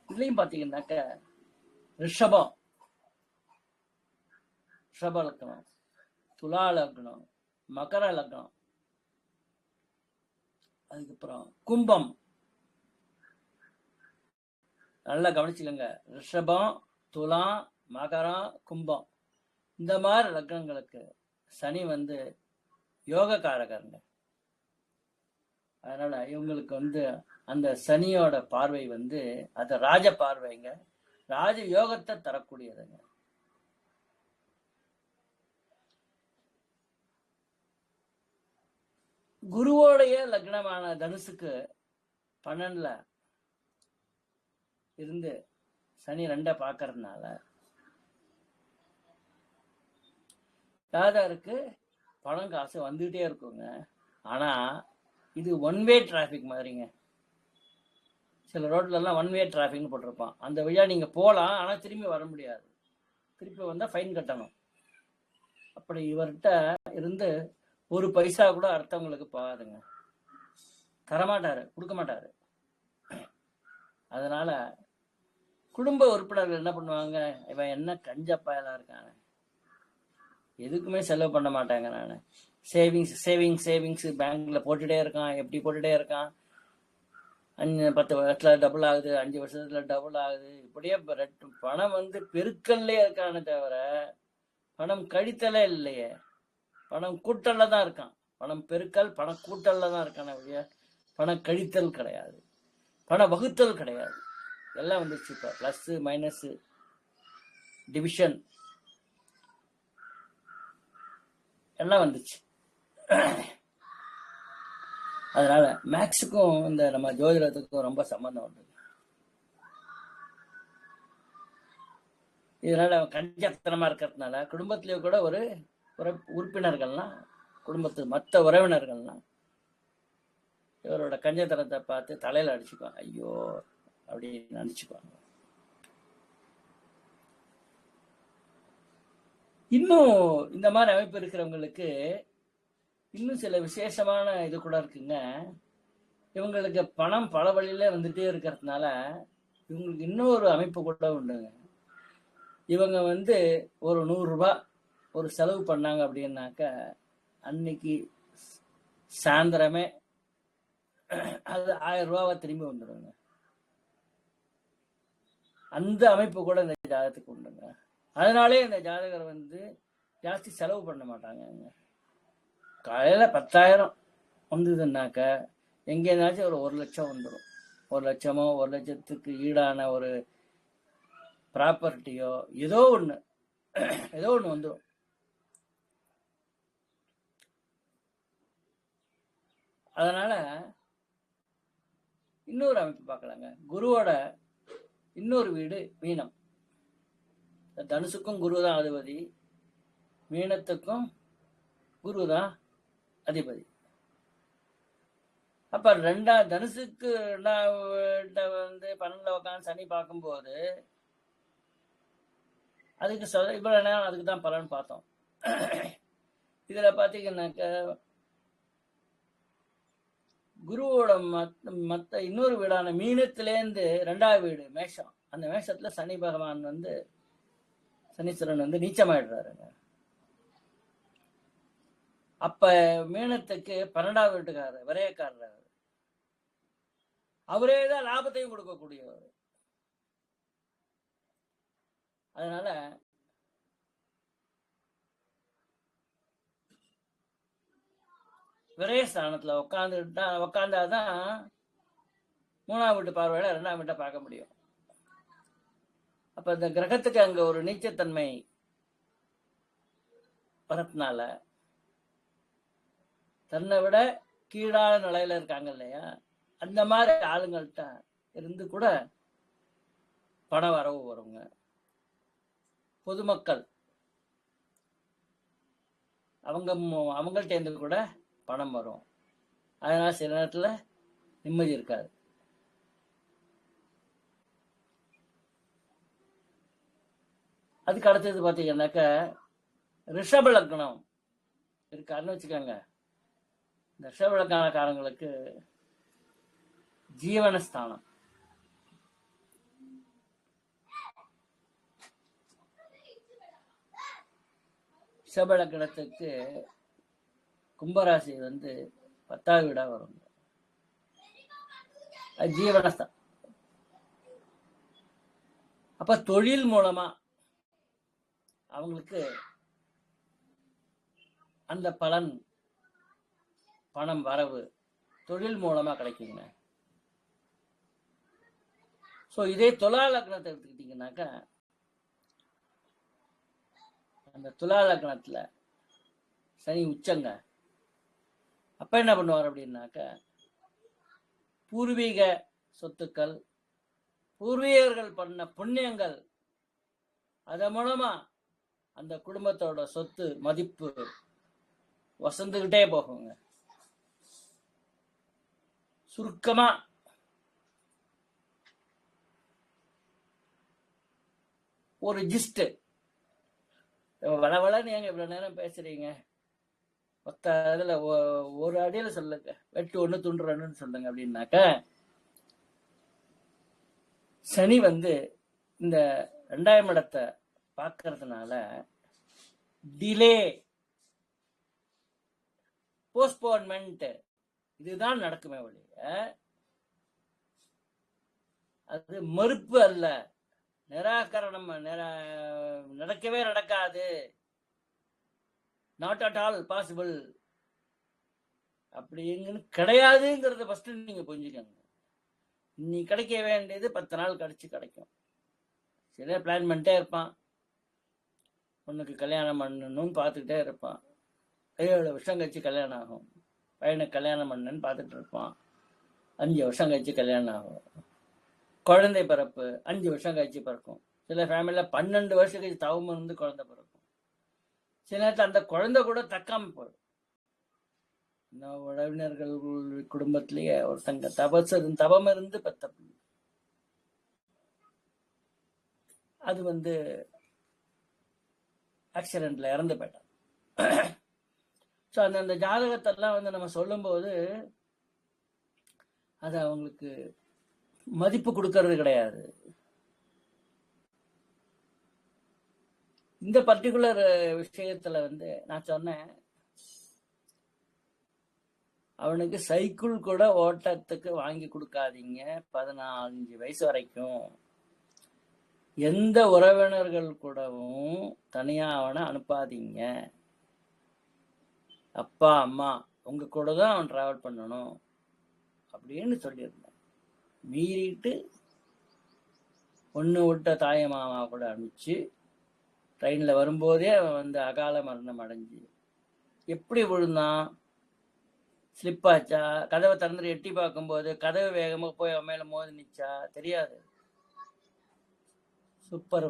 A: இதுலயும் பாத்தீங்கன்னாக்க ரிஷபம் ரிஷப லக்னம், துலா லக்னம், மகர லக்னம், அதுக்கப்புறம் கும்பம். நல்லா கவனிச்சுக்கோங்க. ரிஷபம், துலா, மகரம், கும்பம், இந்த மாதிரி லக்னங்களுக்கு சனி வந்து யோகக்காரகருங்க. அதனால இவங்களுக்கு வந்து அந்த சனியோட பார்வை வந்து அது ராஜ பார்வைங்க, ராஜ யோகத்தை தரக்கூடியதுங்க. குருவோடைய லக்னமான தனுசுக்கு 12ல இருந்து சனி 2 பார்க்கறதுனால ஜாதகருக்கு பணம் காசு வந்துகிட்டே இருக்குங்க. ஆனா இது ஒன் வே டிராபிக் மாதிரிங்க. சில ரோட்ல எல்லாம் ஒன் வே டிராபிக்னு போட்டிருப்பான், அந்த வழியா நீங்க போகலாம், ஆனா திரும்பி வர முடியாது, திருப்பி வந்தா ஃபைன் கட்டணும். அப்படி இவர்கிட்ட இருந்து ஒரு பைசா கூட அடுத்தவங்களுக்கு போகாதுங்க, தரமாட்டாரு, கொடுக்க மாட்டாரு. அதனால குடும்ப உறுப்பினர்கள் என்ன பண்ணுவாங்க, இவன் என்ன கஞ்ச பயலா இருக்கான, எதுக்குமே செலவு பண்ண மாட்டாங்க. நான் சேவிங்ஸ் பேங்க்ல போட்டுட்டே இருக்கான், எப்படி போட்டுட்டே இருக்கான், 10 வருஷத்துல டபுள் ஆகுது, 5 வருஷத்துல டபுள் ஆகுது, இப்படியே பணம் வந்து பெருக்கல்லே இருக்கானே தவிர பணம் கழித்தலே இல்லையே. பணம் கூட்டல்ல தான் இருக்கான். பணம் பெருக்கல் பண கூட்டல்ல தான் இருக்கான வழியா பணம் கழித்தல் கிடையாது, பண வகுத்தல் கிடையாது. எல்லாம் வந்துச்சு இப்ப, பிளஸ் மைனஸ் டிவிஷன் எல்லாம் வந்துச்சு. அதனால மேக்ஸுக்கும் இந்த நம்ம ஜோதிடத்துக்கும் ரொம்ப சம்பந்தம் உண்டு. இதனால கஞ்சத்தனமா இருக்கிறதுனால குடும்பத்திலேயே கூட ஒரு உறுப்பினர்கள்லாம், குடும்பத்து மற்ற உறவினர்கள்லாம் இவரோட கஞ்சத்தனத்தை பார்த்து தலையில அடிச்சுக்குவாங்க, ஐயோ அப்படின்னு நினைச்சுக்குவாங்க. இன்னும் இந்த மாதிரி அமைப்பு இருக்கிறவங்களுக்கு இன்னும் சில விசேஷமான இது கூட இருக்குங்க. இவங்களுக்கு பணம் பல வழியில வந்துட்டே இருக்கிறதுனால இவங்களுக்கு இன்னொரு அமைப்பு கூட உண்டுங்க. இவங்க வந்து ஒரு 100 ரூபாய் ஒரு செலவு பண்ணாங்க அப்படின்னாக்க அன்னைக்கு சாயந்தரமே அது 1000 ரூபாவா திரும்பி வந்துடுங்க. அந்த அமைப்பு கூட இந்த ஜாதகத்துக்கு உண்டுங்க. அதனாலே இந்த ஜாதகர் வந்து ஜாஸ்தி செலவு பண்ண மாட்டாங்க. காலையில 10,000 வந்ததுன்னாக்க எங்கேனாச்சும் ஒரு 1 லட்சம் வந்துடும். 1 லட்சமோ 1 லட்சத்துக்கு ஈடான ஒரு ப்ராப்பர்ட்டியோ ஏதோ ஒண்ணு வந்துடும். அதனால இன்னொரு அமைப்பு பார்க்கலாங்க. குருவோட இன்னொரு வீடு மீனம். தனுசுக்கும் குரு தான் அதிபதி, மீனத்துக்கும் குரு தான் அதிபதி. அப்ப தனுசுக்கு வந்து 12ல உட்காந்து சனி பார்க்கும்போது அதுக்கு இவ்வளவு நேரம் அதுக்கு தான் பலன் பார்த்தோம். இதுல பாத்தீங்கன்னாக்க குருவோட மத்த இன்னொரு வீடான மீனத்திலேருந்து 2வது வீடு மேஷம், அந்த மேஷத்துல சனி பகவான் வந்து சனீஸ்வரன் வந்து நீச்சமாயிடுறாருங்க. அப்ப மீனத்துக்கு 12வது வீட்டுக்காரர் விரயக்காரர், அவரே தான் லாபத்தையும் கொடுக்கக்கூடியவர். அதனால விரயஸ்தானத்துல உட்காந்தாதான் 3வது வீட்டு பார்வையில 2வது வீட்டை பார்க்க முடியும். அப்ப இந்த கிரகத்துக்கு அங்க ஒரு நீச்சத்தன்மை வரதுனால தன்னை விட கீழான நிலையில இருக்காங்க இல்லையா, அந்த மாதிரி ஆளுங்கள்ட்ட இருந்து கூட பண வரவு வருங்க. பொதுமக்கள் அவங்கள்ட்ட இருந்து கூட பணம் வரும். அதனால சில நேரத்துல நிம்மதி இருக்காது. அதுக்கு அடுத்தது பாத்தீங்கன்னாக்க ரிஷப லக்னம் இருக்காருன்னு வச்சுக்கோங்க. இந்த ரிஷப லக்னக்காரங்களுக்கு ஜீவனஸ்தானம், ரிஷபலக்கணத்துக்கு கும்பராசி வந்து 10வது வீடா வரும். அது ஜீவனஸ்தான். அப்ப தொழில் மூலமா அவங்களுக்கு அந்த பலன், பணம் வரவு தொழில் மூலமா கிடைக்குங்க. ஸோ இதே துலா லக்னத்தை எடுத்துக்கிட்டீங்கன்னாக்கா, அந்த துலா லக்னத்துல சனி உச்சங்க. அப்ப என்ன பண்ணுவார் அப்படின்னாக்கா, பூர்வீக சொத்துக்கள், பூர்வீகர்கள் பண்ண புண்ணியங்கள், அதன் மூலமா அந்த குடும்பத்தோட சொத்து மதிப்பு வசந்துகிட்டே போகுங்க. சுருக்கமா ஒரு ஜிஸ்ட், வளவளன்னு ஏங்க இவ்வளவு நேரம் பேசுறீங்க, இதுல ஒரு அடியில சொல்லுங்க, வெட்டு ஒண்ணு துண்டு ரெண்டுன்னு சொல்லுங்க அப்படின்னாக்க, சனி வந்து இந்த 2ஆம் இடத்தை பார்க்கறதுனால டிலே, போஸ்ட்போன்மெண்ட் இதுதான் நடக்குமே ஒழிய அது மறுப்பு அல்ல, நிராகரணம் நடக்கவே நடக்காது, நாட் அட் ஆல் பாசிபிள் அப்படிங்கன்னு கிடையாதுங்கிறத ஃபர்ஸ்ட் நீங்க புரிஞ்சுக்கங்க. இன்னைக்கு கிடைக்க வேண்டியது 10 நாள் கழிச்சு கிடைக்கும். சில பிளான் பண்ணிட்டே இருப்பான், பொண்ணுக்கு கல்யாணம் பண்ணணும்னு பார்த்துக்கிட்டே இருப்பான், 7 வருஷம் கழிச்சு கல்யாணம் ஆகும். பையனுக்கு கல்யாணம் பண்ணணுன்னு பார்த்துட்டு இருப்பான், 5 வருஷம் கழிச்சு கல்யாணம் ஆகும். குழந்தை பிறப்பு 5 வருஷம் கழிச்சு பிறக்கும். சில ஃபேமிலியில 12 வருஷம் கழிச்சு தவம் இருந்து குழந்தை பிறக்கும். சில நேரத்தில் அந்த குழந்தை கூட தக்காம போயிடும். உறவினர்கள் குடும்பத்திலேயே ஒருத்தங்க தவம் இருந்து பெத்த பிள்ளை அது வந்து ஆக்சிடென்ட்ல இறந்து போயிட்டான். ஸோ அந்த ஜாதகத்தெல்லாம் வந்து நம்ம சொல்லும்போது அது அவங்களுக்கு மதிப்பு கொடுக்கறது கிடையாது. இந்த பர்டிகுலர் விஷயத்துல வந்து நான் சொன்னேன், அவனுக்கு சைக்கிள் கூட ஓட்டத்துக்கு வாங்கி கொடுக்காதீங்க 15 வயசு வரைக்கும். எந்த உறவினர்கள் கூடவும் தனியா அவனை அனுப்பாதீங்க. அப்பா அம்மா உங்க கூட தான் அவன் டிராவல் பண்ணணும் அப்படின்னு சொல்லியிருந்தேன். மீறிட்டு ஒன்று விட்ட தாய மாமா கூட அனுப்பிச்சு ட்ரெயினில் வரும்போதே அவன் வந்து அகால மரணம் அடைஞ்சு, எப்படி விழுந்தான், ஸ்லிப் ஆச்சா, கதவை திறந்துட்டு எட்டி பார்க்கும்போது கதவு வேகமாக போய் அவன் மேலே மோதி நிச்சா தெரியாது. சூப்பர்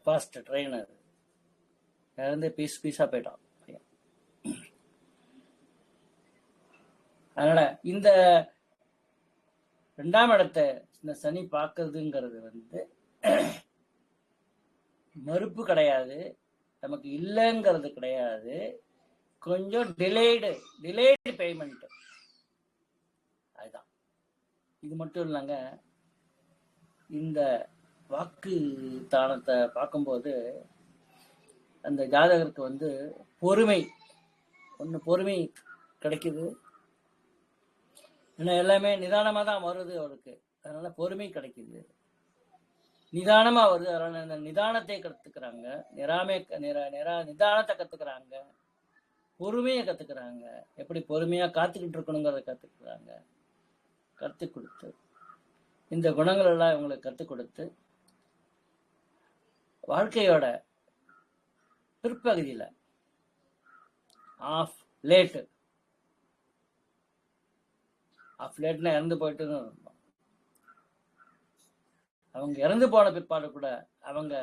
A: ஃபாஸ்ட் ட்ரெயின் அது, இறந்து பீஸாக போயிட்டான். அதனால இந்த 2ஆம் இடத்தை இந்த சனி பார்க்கறதுங்கிறது வந்து மறுப்பு கிடையாது, நமக்கு இல்லைங்கிறது கிடையாது, கொஞ்சம் டிலேடு பேமெண்ட். அதுதான். இது மட்டும் இல்லைங்க, இந்த வாக்கு தானத்தை பார்க்கும்போது அந்த ஜாதகருக்கு வந்து பொறுமை கிடைக்குது. ஏன்னா எல்லாமே நிதானமாக தான் வருது அவருக்கு, அதனால பொறுமை கிடைக்குது, நிதானமா வருது. அதனால இந்த நிதானத்தை கற்றுக்கிறாங்க, நிதானத்தை கற்றுக்கிறாங்க, பொறுமையை கற்றுக்கிறாங்க, எப்படி பொறுமையாக காத்துக்கிட்டு இருக்கணுங்கிறத கற்றுக்கிறாங்க. கற்றுக் கொடுத்து இந்த குணங்கள் எல்லாம் இவங்களுக்கு கற்றுக் கொடுத்து வாழ்க்கையோட பிற்பகுதியில் ஆஃப் லேட்னா இறந்து போயிட்டு இருந்தோம். அவங்க இறந்து போன பிற்பாடு கூட அவங்க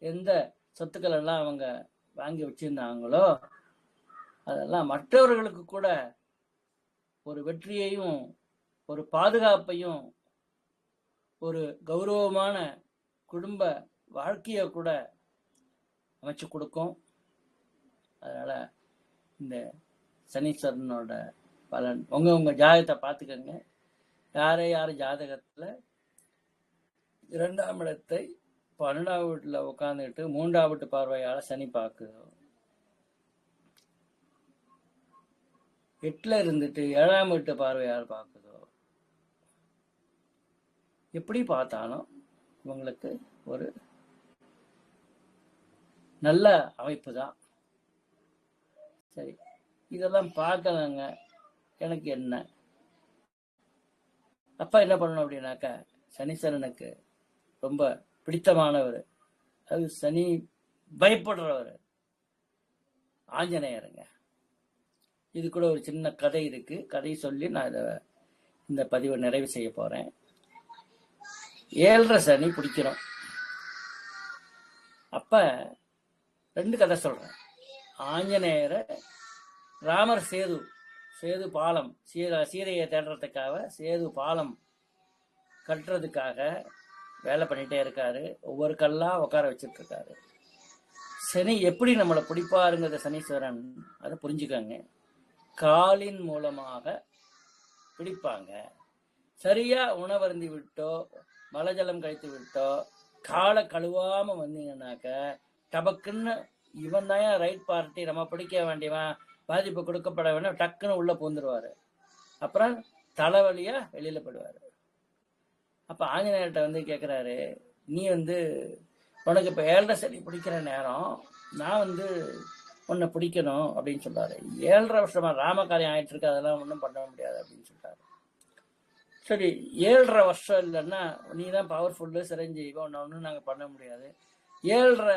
A: எந்த சொத்துக்கள் எல்லாம் அவங்க வாங்கி வச்சிருந்தாங்களோ அதெல்லாம் மற்றவர்களுக்கு கூட ஒரு வெற்றியையும் ஒரு பாதுகாப்பையும் ஒரு கௌரவமான குடும்ப வாழ்க்கையை கூட அமைச்சு கொடுக்கும். அதனால இந்த சனீஸ்வரனோட பலன் உங்க ஜாதகத்தை பார்த்துக்கங்க. யார் ஜாதகத்துல 2ஆம் இடத்தை 12ஆம் வீட்டுல உட்காந்துட்டு 3ஆம் வீட்டு பார்வையால சனி பார்க்குதோ, 8ல இருந்துட்டு 7ஆம் வீட்டு பார்வையால் பார்க்குதோ, எப்படி பார்த்தாலும் இவங்களுக்கு ஒரு நல்ல அமைப்பு தான். சரி, இதெல்லாம் பார்க்கலங்க, எனக்கு என்ன? அப்பா என்ன பண்ணணும் அப்படின்னாக்க, சனீஸ்வரனுக்கு ரொம்ப பிடித்தமானவர், அது சனி பயப்படுறவர் ஆஞ்சநேயருங்க. இது கூட ஒரு சின்ன கதை இருக்கு. கதையை சொல்லி நான் இந்த பதிவை நிறைவு செய்ய போறேன். 7.5 சனி பிடிக்கிறோம். அப்ப 2 கதை சொல்றேன். ஆஞ்சநேயரை ராமர் சேது பாலம் சீதையை தேடுறதுக்காக சேது பாலம் கட்டுறதுக்காக வேலை பண்ணிட்டே இருக்காரு. ஒவ்வொரு கல்லா உட்கார வச்சுட்டு இருக்காரு. சனி எப்படி நம்மளை பிடிப்பாருங்கிறத சனீஸ்வரன் அதை புரிஞ்சுக்கங்க. காலின் மூலமாக பிடிப்பாங்க. சரியா உணவருந்தி விட்டோ மலஜலம் கழித்து விட்டோ காலை கழுவாம வந்தீங்கன்னாக்க டபக்குன்னு இவன் தான் ரைட் பார்ட்டி, நம்ம பிடிக்க வேண்டியவன், பாதிப்பு கொடுக்கப்பட வேண்டாம், டக்குன்னு உள்ள பூந்துருவாரு. அப்புறம் தலைவலியா வெளியில போயிடுவாரு. அப்ப ஆஞ்சநேயர்கிட்ட கேட்கிறாரு, நீ உனக்கு இப்ப 7.5 சனி பிடிக்கிற நேரம், நான் உன்னை பிடிக்கணும் அப்படின்னு சொல்றாரு. 7.5 வருஷமா ராமகாரியம் ஆயிட்டு இருக்கு, அதெல்லாம் ஒன்றும் பண்ண முடியாது அப்படின்னு சொல்றாரு. சரி, 7.5 வருஷம் இல்லைன்னா நீ தான் பவர்ஃபுல்லு, சிரஞ்சீவி, ஒன்றும் நாங்கள் பண்ண முடியாது. 7.5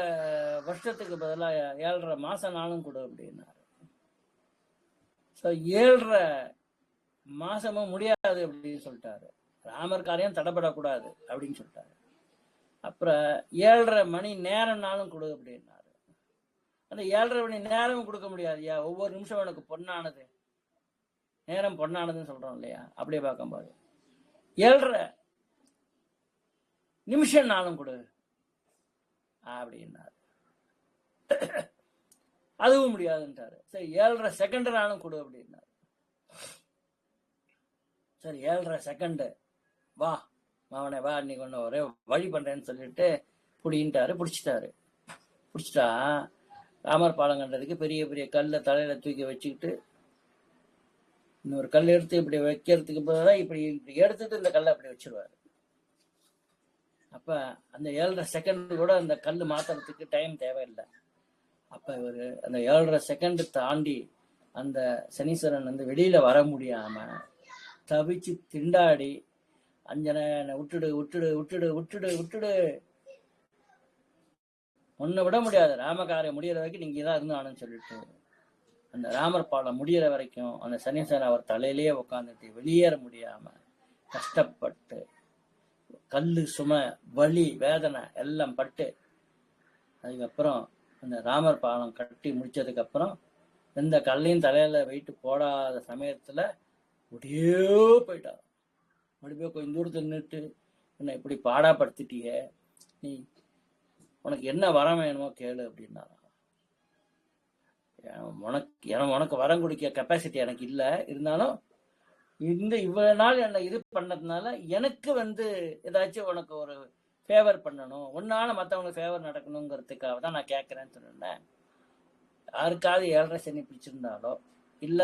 A: வருஷத்துக்கு பதிலாக 7.5 மாசம் நாளும் கொடு அப்படின்னாரு. ஸோ 7.5 மாசமும் முடியாது அப்படின்னு சொல்லிட்டாரு. ராமர் காரியம் தடைப்படக்கூடாது அப்படின்னு சொல்லிட்டாரு. அப்புறம் 7.5 மணி நேரம்னாலும் கொடு அப்படின்னாரு. அந்த 7.5 மணி நேரம் கொடுக்க முடியாதுயா, ஒவ்வொரு நிமிஷம் எனக்கு பொண்ணானது, நேரம் பொண்ணானதுன்னு சொல்றோம் இல்லையா, அப்படியே பார்க்கும்போது 7.5 நிமிஷம் நாளும் கொடு அப்படின்னாரு. அதுவும் முடியாதுன்றாரு. சரி, 7.5 செகண்ட் நாளும் கொடு அப்படின்னாரு. சரி, 7.5 செகண்ட் வா மாவனே வா, இன்னைக்கு ஒன்று ஒரே வழி பண்றேன்னு சொல்லிட்டு புடின்ட்டாரு. பிடிச்சிட்டா ராமர் பாலம் கண்டதுக்கு பெரிய பெரிய கல்லை தலையில தூக்கி வச்சுக்கிட்டு இன்னொரு கல் எடுத்து இப்படி வைக்கிறதுக்கு பதிலாக இப்படி எடுத்துட்டு இந்த கல்லை அப்படி வச்சிருவாரு. அப்ப அந்த 7.5 செகண்ட் கூட அந்த கல் மாத்துறதுக்கு டைம் தேவையில்லை. அப்ப இவரு அந்த 7.5 செகண்ட் தாண்டி அந்த சனீஸ்வரன் வெளியில வர முடியாம தவிச்சு திண்டாடி, அஞ்சனை விட்டுடு விட்டுடு விட்டுடு விட்டுடு விட்டுடு, ஒன்னு விட முடியாது, ராமகாரியம் முடியற வரைக்கும் நீங்க தான் இருந்தானு சொல்லிட்டு அந்த ராமர் பாலம் முடியற வரைக்கும் அந்த சனீஸ்வரன் அவர் தலையிலேயே உட்காந்துட்டு வெளியேற முடியாம கஷ்டப்பட்டு கல்லு சுமை வலி வேதனை எல்லாம் பட்டு, அதுக்கப்புறம் அந்த ராமர் பாலம் கட்டி முடிச்சதுக்கு அப்புறம் எந்த கல்லையும் தலையில வெயிட்டு போடாத சமயத்துல அப்படியே போயிட்டார். மறுபடியும் கொஞ்சம் தூரத்தில் நின்றுட்டு, என்னை இப்படி பாடாப்படுத்திட்டிய, நீ உனக்கு என்ன வரம் வேணுமோ கேளு அப்படின்னா, உனக்கு வரம் குடிக்க கெப்பாசிட்டி எனக்கு இல்லை, இருந்தாலும் இவ்வளவு நாள் என்னை இது பண்ணதுனால எனக்கு ஏதாச்சும் உனக்கு ஒரு ஃபேவர் பண்ணணும், உன்னால மற்றவங்களுக்கு ஃபேவர் நடக்கணுங்கிறதுக்காக தான் நான் கேட்கறேன்னு சொன்னேன். யாருக்காவது 7.5 சனி பிடிச்சிருந்தாலோ இல்ல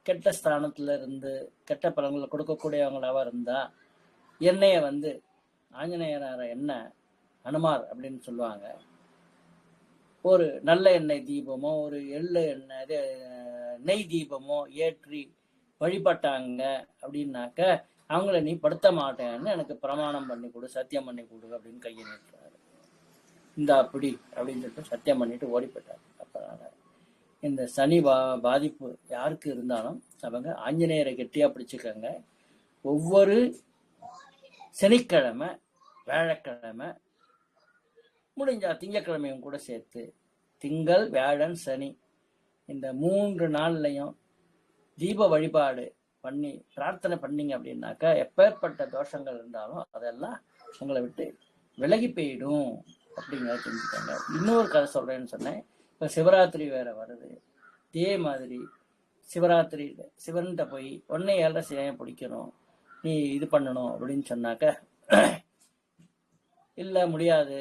A: கெட்ட ஸ்தானத்துல இருந்து கெட்ட பலன்களை கொடுக்கக்கூடியவங்களாவா இருந்தா எண்ணெய ஆஞ்சநேயரார எண்ணெய் அனுமார் அப்படின்னு சொல்லுவாங்க, ஒரு நல்ல எண்ணெய் தீபமோ ஒரு எள்ளு எண்ணெய் நெய் தீபமோ ஏற்றி வழிபட்டாங்க அப்படின்னாக்க அவங்கள நீ படுத்த மாட்டேன்னு எனக்கு பிரமாணம் பண்ணி கொடு, சத்தியம் பண்ணி கொடு அப்படின்னு கையை நீட்டுறாரு. இந்த அப்படி அப்படின்னு சொல்லிட்டு சத்தியம் பண்ணிட்டு ஓடி போயிட்டாரு. அப்பனால இந்த சனி பாதிப்பு யாருக்கு இருந்தாலும் அவங்க ஆஞ்சநேயரை கெட்டியா பிடிச்சுக்கங்க. ஒவ்வொரு சனிக்கிழமை வியாழக்கிழமை முடிஞ்சா திங்கக்கிழமையும் கூட சேர்த்து, திங்கள் வியாழன் சனி இந்த 3 நாள்லையும் தீப வழிபாடு பண்ணி பிரார்த்தனை பண்ணீங்க அப்படின்னாக்கா எப்பேற்பட்ட தோஷங்கள் இருந்தாலும் அதெல்லாம் உங்களை விட்டு விலகி போயிடும் அப்படிங்கிறத தெரிஞ்சுக்காங்க. இன்னொரு கதை சொல்றேன்னு சொன்னேன். இப்ப சிவராத்திரி வேற வருது. இதே மாதிரி சிவராத்திரியில சிவன்கிட்ட போய் 1.7 சிலையை பிடிக்கணும், நீ இது பண்ணணும் அப்படின்னு சொன்னாக்க இல்லை முடியாது,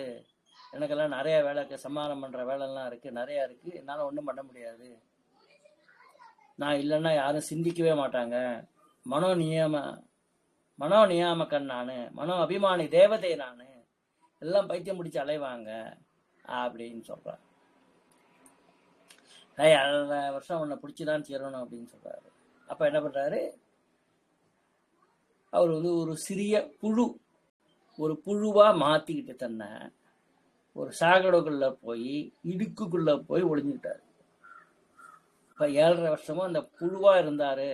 A: எனக்கெல்லாம் நிறைய வேலை இருக்கு, சம்மானம் பண்ற வேலைலாம் இருக்கு, நிறைய இருக்கு, என்னால ஒன்றும் பண்ண முடியாது, நான் இல்லைன்னா யாரும் சிந்திக்கவே மாட்டாங்க, மனோ நியம மனோ நியாமக்கன் நானு, மனோ அபிமானி தேவதை நானு, எல்லாம் பைத்தியம் முடிச்சு அலைவாங்க அப்படின்னு சொல்றாரு. 7 வருஷம் உன்னை பிடிச்சிதான் தீரணும் அப்படின்னு சொல்றாரு. அப்ப என்ன பண்றாரு, அவர் வந்து ஒரு சிறிய ஒரு புழுவா மாத்திக்கிட்டு தன்னை ஒரு சாக்கடைக்குள்ள போய் இடுக்குக்குள்ள போய் ஒளிஞ்சுக்கிட்டாரு. இப்ப 7.5 வருஷமும் அந்த புழுவா இருந்தாரு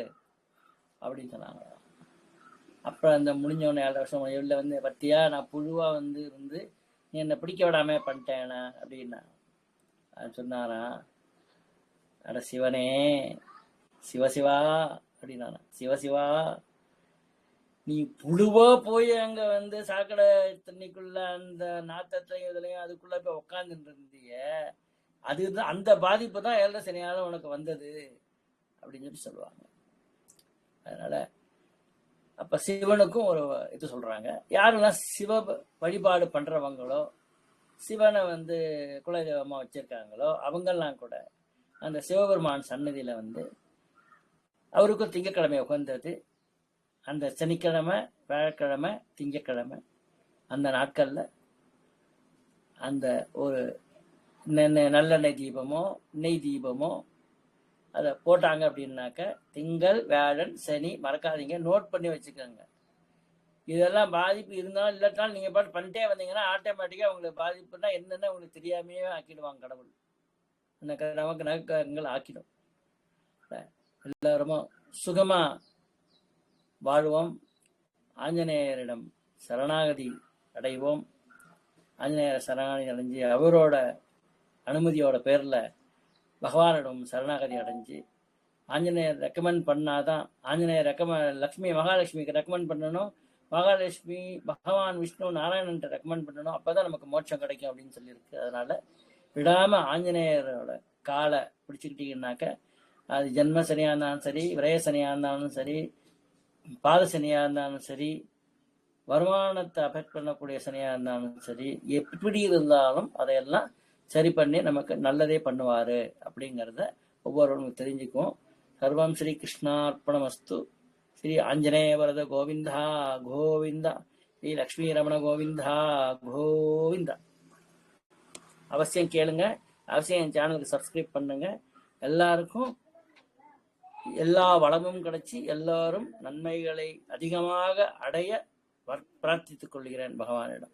A: அப்படின்னு சொன்னாங்க. அப்புறம் அந்த முடிஞ்சவன 7 வருஷம் வெளில வந்து, பத்தியா நான் புழுவா வந்து இருந்து நீ என்னை பிடிக்க விடாம பண்ணிட்டேனா அப்படின்னா சொன்னாராம். அட சிவனே, சிவசிவா அப்படின்னா, சிவசிவா நீ புழுவா போய் அங்க வந்து சாக்கடை தண்ணிக்குள்ள அந்த நாத்தத்தையும் இதுலயும் அதுக்குள்ள போய் உக்காந்துட்டு இருந்திய, அதுதான் அந்த பாதிப்பு தான் 7 சனியால உனக்கு வந்தது அப்படின்னு சொல்லி சொல்லுவாங்க. அதனால அப்ப சிவனுக்கும் ஒரு இது சொல்றாங்க. யாரெல்லாம் சிவ வழிபாடு பண்றவங்களோ, சிவனை வந்து குலதெய்வமா வச்சிருக்காங்களோ, அவங்கெல்லாம் கூட அந்த சிவபெருமான் சன்னதியில வந்து அவருக்கும் திங்கக்கிழமை உகந்தது. அந்த சனிக்கிழமை, வியாழக்கிழமை, திங்கக்கிழமை அந்த நாட்கள்ல அந்த ஒரு நல்லெண்ணெய் தீபமோ நெய் தீபமோ அதை போட்டாங்க அப்படின்னாக்க, திங்கள், வியாழன், சனி மறக்காதீங்க, நோட் பண்ணி வச்சுக்கோங்க. இதெல்லாம் பாதிப்பு இருந்தாலும் இல்லாட்டாலும் நீங்க பாட்டு பண்ணிட்டே வந்தீங்கன்னா ஆட்டோமேட்டிக்கா உங்களுக்கு பாதிப்புனா என்னென்ன உங்களுக்கு தெரியாமையே ஆக்கிடுவாங்க கடவுள். நமக்கு நகங்கள் ஆக்கிடும். எல்லாருமே சுகமா வாழ்வோம், ஆஞ்சநேயரிடம் சரணாகதி அடைவோம். ஆஞ்சநேயர் சரணாகதி அடைஞ்சு அவரோட அனுமதியோட பேர்ல பகவானிடம் சரணாகதி அடைஞ்சு, ஆஞ்சநேயர் ரெக்கமெண்ட் பண்ணாதான், ஆஞ்சநேயர் லக்ஷ்மி மகாலட்சுமிக்கு ரெக்கமெண்ட் பண்ணணும், மகாலட்சுமி பகவான் விஷ்ணு நாராயணன் ரெக்கமெண்ட் பண்ணணும், அப்பதான் நமக்கு மோட்சம் கிடைக்கும் அப்படின்னு சொல்லியிருக்கு. அதனால விடாம ஆஞ்சநேயரோட காலை பிடிச்சுக்கிட்டீங்கன்னாக்க, அது ஜென்ம சனியா இருந்தாலும் சரி, விரய சனியா இருந்தாலும் சரி, பாத சனியா இருந்தாலும் சரி, வருமானத்தை அஃபெக்ட் பண்ணக்கூடிய சனியா இருந்தாலும் சரி, எப்படி இருந்தாலும் அதையெல்லாம் சரி பண்ணி நமக்கு நல்லதே பண்ணுவாரு அப்படிங்கிறத ஒவ்வொருவரும் தெரிஞ்சுக்குவோம். சர்வம் ஸ்ரீ கிருஷ்ணார்ப்பணமஸ்து. ஸ்ரீ ஆஞ்சநேய வரத கோவிந்தா கோவிந்தா, ஸ்ரீ லக்ஷ்மி ரமண கோவிந்தா கோவிந்தா. அவசியம் கேளுங்க, அவசியம் என் சேனலுக்கு சப்ஸ்கிரைப் பண்ணுங்க. எல்லாருக்கும் எல்லா வளமும் கிடைச்சி எல்லாரும் நன்மைகளை அதிகமாக அடைய பிரார்த்தித்துக் கொள்கிறேன் பகவானிடம்.